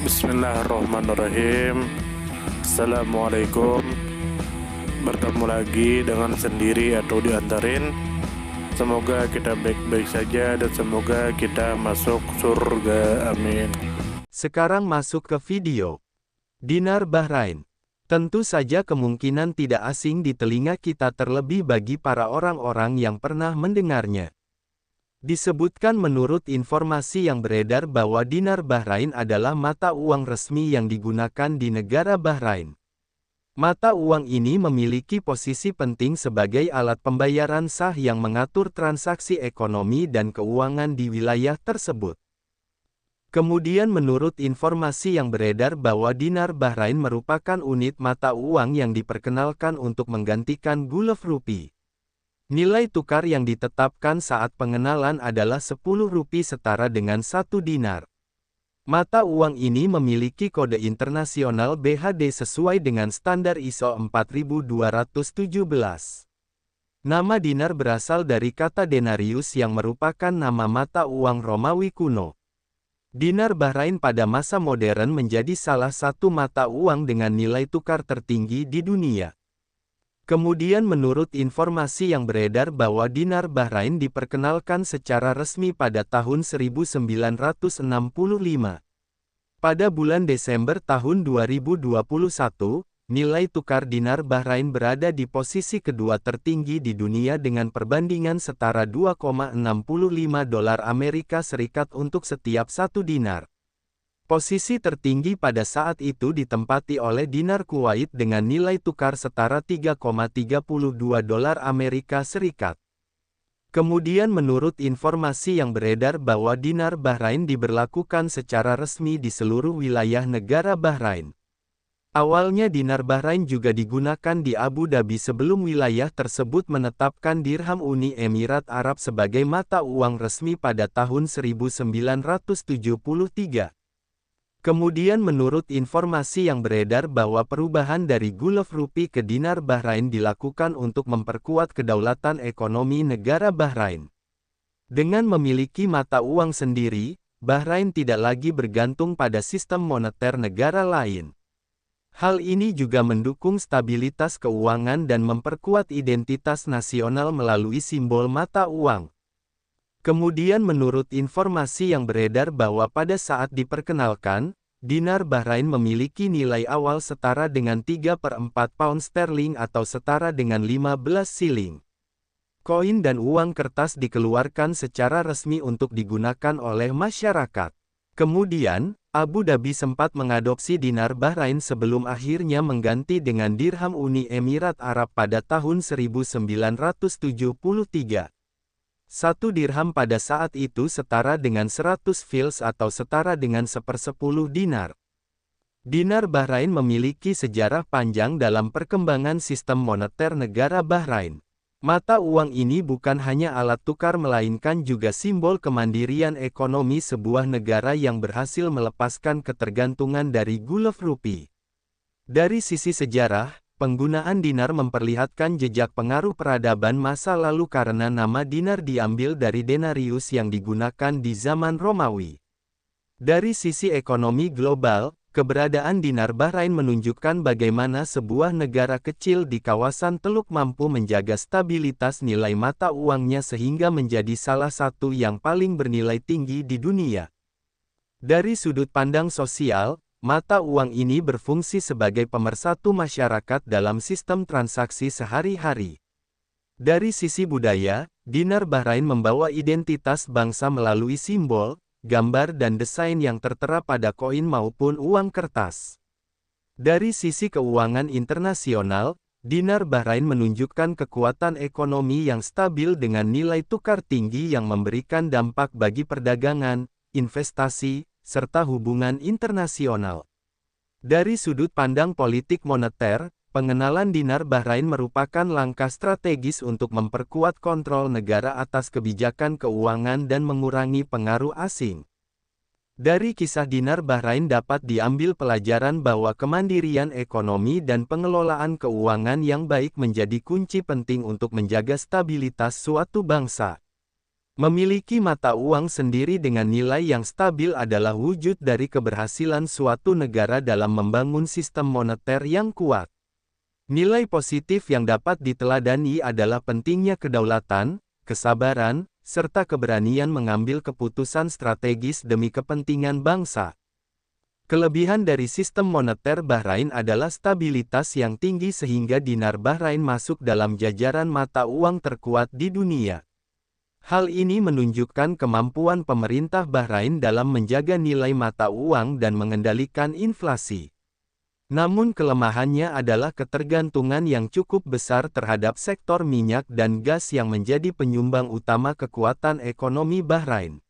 Bismillahirrahmanirrahim. Assalamualaikum. Bertemu lagi dengan sendiri atau diantarin. Semoga kita baik-baik saja dan semoga kita masuk surga. Amin. Sekarang masuk ke video. Dinar Bahrain. Tentu saja kemungkinan tidak asing di telinga kita, terlebih bagi para orang-orang yang pernah mendengarnya. Disebutkan menurut informasi yang beredar bahwa dinar Bahrain adalah mata uang resmi yang digunakan di negara Bahrain. Mata uang ini memiliki posisi penting sebagai alat pembayaran sah yang mengatur transaksi ekonomi dan keuangan di wilayah tersebut. Kemudian menurut informasi yang beredar bahwa dinar Bahrain merupakan unit mata uang yang diperkenalkan untuk menggantikan gulf rupiah. Nilai tukar yang ditetapkan saat pengenalan adalah 10 rupiah setara dengan 1 dinar. Mata uang ini memiliki kode internasional BHD sesuai dengan standar ISO 4217. Nama dinar berasal dari kata denarius yang merupakan nama mata uang Romawi kuno. Dinar Bahrain pada masa modern menjadi salah satu mata uang dengan nilai tukar tertinggi di dunia. Kemudian menurut informasi yang beredar bahwa dinar Bahrain diperkenalkan secara resmi pada tahun 1965. Pada bulan Desember tahun 2021, nilai tukar dinar Bahrain berada di posisi kedua tertinggi di dunia dengan perbandingan setara 2,65 dolar Amerika Serikat untuk setiap satu dinar. Posisi tertinggi pada saat itu ditempati oleh dinar Kuwait dengan nilai tukar setara 3,32 dolar Amerika Serikat. Kemudian menurut informasi yang beredar bahwa dinar Bahrain diberlakukan secara resmi di seluruh wilayah negara Bahrain. Awalnya dinar Bahrain juga digunakan di Abu Dhabi sebelum wilayah tersebut menetapkan dirham Uni Emirat Arab sebagai mata uang resmi pada tahun 1973. Kemudian menurut informasi yang beredar bahwa perubahan dari gulf rupiah ke dinar Bahrain dilakukan untuk memperkuat kedaulatan ekonomi negara Bahrain. Dengan memiliki mata uang sendiri, Bahrain tidak lagi bergantung pada sistem moneter negara lain. Hal ini juga mendukung stabilitas keuangan dan memperkuat identitas nasional melalui simbol mata uang. Kemudian menurut informasi yang beredar bahwa pada saat diperkenalkan, dinar Bahrain memiliki nilai awal setara dengan 3/4 pound sterling atau setara dengan 15 siling. Koin dan uang kertas dikeluarkan secara resmi untuk digunakan oleh masyarakat. Kemudian, Abu Dhabi sempat mengadopsi dinar Bahrain sebelum akhirnya mengganti dengan dirham Uni Emirat Arab pada tahun 1973. Satu dirham pada saat itu setara dengan 100 fils atau setara dengan 1/10 dinar. Dinar Bahrain memiliki sejarah panjang dalam perkembangan sistem moneter negara Bahrain. Mata uang ini bukan hanya alat tukar melainkan juga simbol kemandirian ekonomi sebuah negara yang berhasil melepaskan ketergantungan dari gulf rupiah. Dari sisi sejarah, penggunaan dinar memperlihatkan jejak pengaruh peradaban masa lalu karena nama dinar diambil dari denarius yang digunakan di zaman Romawi. Dari sisi ekonomi global, keberadaan dinar Bahrain menunjukkan bagaimana sebuah negara kecil di kawasan Teluk mampu menjaga stabilitas nilai mata uangnya sehingga menjadi salah satu yang paling bernilai tinggi di dunia. Dari sudut pandang sosial, mata uang ini berfungsi sebagai pemersatu masyarakat dalam sistem transaksi sehari-hari. Dari sisi budaya, dinar Bahrain membawa identitas bangsa melalui simbol, gambar dan desain yang tertera pada koin maupun uang kertas. Dari sisi keuangan internasional, dinar Bahrain menunjukkan kekuatan ekonomi yang stabil dengan nilai tukar tinggi yang memberikan dampak bagi perdagangan, investasi, serta hubungan internasional. Dari sudut pandang politik moneter, pengenalan dinar Bahrain merupakan langkah strategis untuk memperkuat kontrol negara atas kebijakan keuangan dan mengurangi pengaruh asing. Dari kisah dinar Bahrain dapat diambil pelajaran bahwa kemandirian ekonomi dan pengelolaan keuangan yang baik menjadi kunci penting untuk menjaga stabilitas suatu bangsa. Memiliki mata uang sendiri dengan nilai yang stabil adalah wujud dari keberhasilan suatu negara dalam membangun sistem moneter yang kuat. Nilai positif yang dapat diteladani adalah pentingnya kedaulatan, kesabaran, serta keberanian mengambil keputusan strategis demi kepentingan bangsa. Kelebihan dari sistem moneter Bahrain adalah stabilitas yang tinggi sehingga dinar Bahrain masuk dalam jajaran mata uang terkuat di dunia. Hal ini menunjukkan kemampuan pemerintah Bahrain dalam menjaga nilai mata uang dan mengendalikan inflasi. Namun kelemahannya adalah ketergantungan yang cukup besar terhadap sektor minyak dan gas yang menjadi penyumbang utama kekuatan ekonomi Bahrain.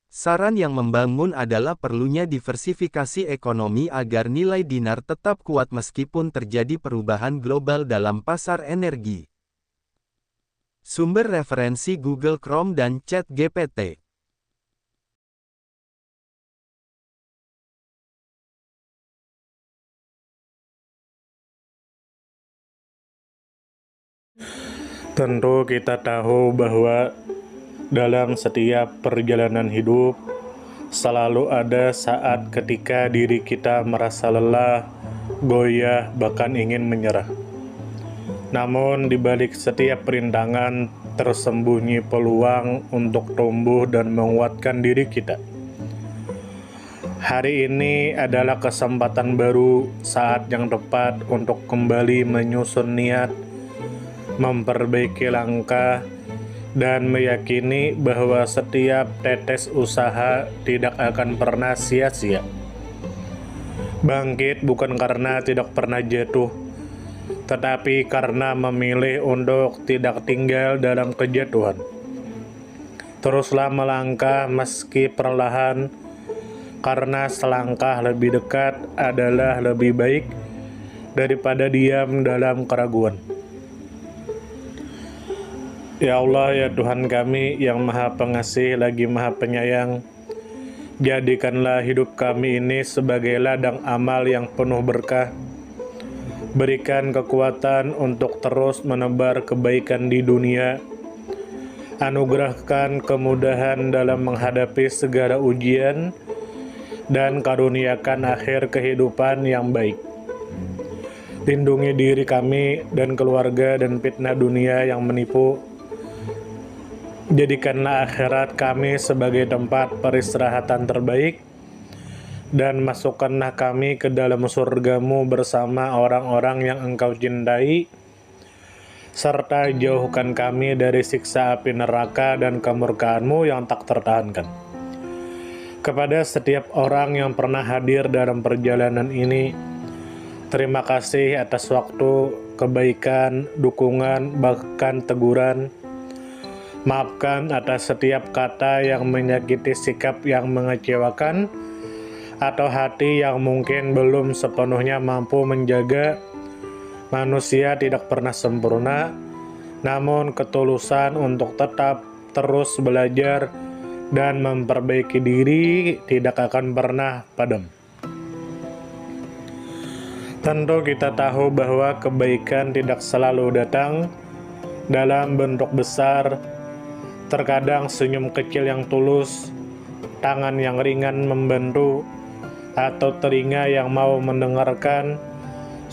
Saran yang membangun adalah perlunya diversifikasi ekonomi agar nilai dinar tetap kuat meskipun terjadi perubahan global dalam pasar energi. Sumber referensi Google Chrome dan ChatGPT. Tentu kita tahu bahwa dalam setiap perjalanan hidup selalu ada saat ketika diri kita merasa lelah, goyah, bahkan ingin menyerah. Namun di balik setiap rintangan tersembunyi peluang untuk tumbuh dan menguatkan diri kita. Hari ini adalah kesempatan baru, saat yang tepat untuk kembali menyusun niat, memperbaiki langkah, dan meyakini bahwa setiap tetes usaha tidak akan pernah sia-sia. Bangkit bukan karena tidak pernah jatuh, tetapi karena memilih untuk tidak tinggal dalam kejatuhan. Teruslah melangkah meski perlahan, karena selangkah lebih dekat adalah lebih baik daripada diam dalam keraguan. Ya Allah, ya Tuhan kami yang Maha Pengasih lagi Maha Penyayang, jadikanlah hidup kami ini sebagai ladang amal yang penuh berkah. Berikan kekuatan untuk terus menebar kebaikan di dunia. Anugerahkan kemudahan dalam menghadapi segala ujian, dan karuniakan akhir kehidupan yang baik. Lindungi diri kami dan keluarga dan fitnah dunia yang menipu. Jadikanlah akhirat kami sebagai tempat peristirahatan terbaik, dan masukkanlah kami ke dalam surga-Mu bersama orang-orang yang Engkau cintai, serta jauhkan kami dari siksa api neraka dan kemurkaan-Mu yang tak tertahankan. Kepada setiap orang yang pernah hadir dalam perjalanan ini, terima kasih atas waktu, kebaikan, dukungan, bahkan teguran. Maafkan atas setiap kata yang menyakiti, sikap yang mengecewakan, atau hati yang mungkin belum sepenuhnya mampu menjaga. Manusia tidak pernah sempurna, namun ketulusan untuk tetap terus belajar dan memperbaiki diri tidak akan pernah padam. Tentu kita tahu bahwa kebaikan tidak selalu datang dalam bentuk besar. Terkadang senyum kecil yang tulus, tangan yang ringan membantu, atau telinga yang mau mendengarkan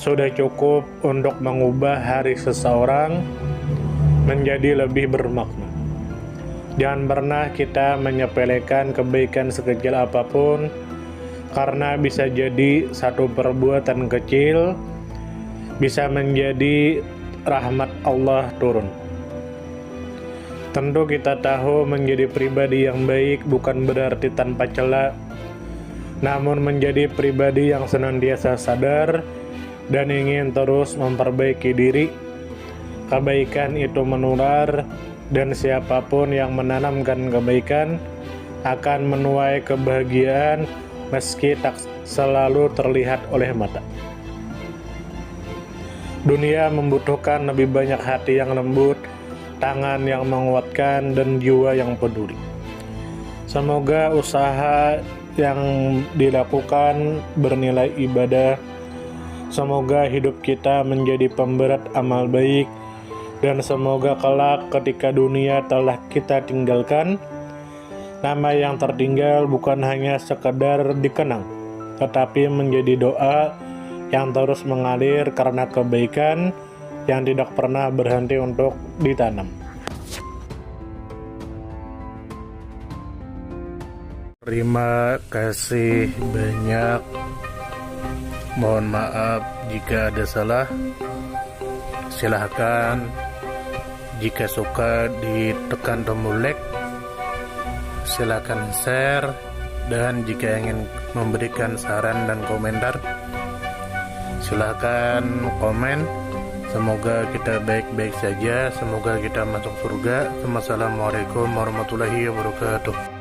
sudah cukup untuk mengubah hari seseorang menjadi lebih bermakna. Jangan pernah kita menyepelekan kebaikan sekecil apapun, karena bisa jadi satu perbuatan kecil bisa menjadi rahmat Allah turun. Tentu kita tahu menjadi pribadi yang baik bukan berarti tanpa celah, namun menjadi pribadi yang senantiasa sadar dan ingin terus memperbaiki diri. Kebaikan itu menular, dan siapapun yang menanamkan kebaikan akan menuai kebahagiaan meski tak selalu terlihat oleh mata. Dunia membutuhkan lebih banyak hati yang lembut, tangan yang menguatkan, dan jiwa yang peduli. Semoga usaha yang dilakukan bernilai ibadah. Semoga hidup kita menjadi pemberat amal baik, Dan semoga kelak ketika dunia telah kita tinggalkan, nama yang tertinggal bukan hanya sekedar dikenang, tetapi menjadi doa yang terus mengalir karena kebaikan yang tidak pernah berhenti untuk ditanam. Terima kasih banyak. Mohon maaf jika ada salah. Silahkan jika suka ditekan tombol like, silahkan share, dan jika ingin memberikan saran dan komentar, silahkan komen. Semoga kita baik-baik saja, semoga kita masuk surga. Wassalamualaikum warahmatullahi wabarakatuh.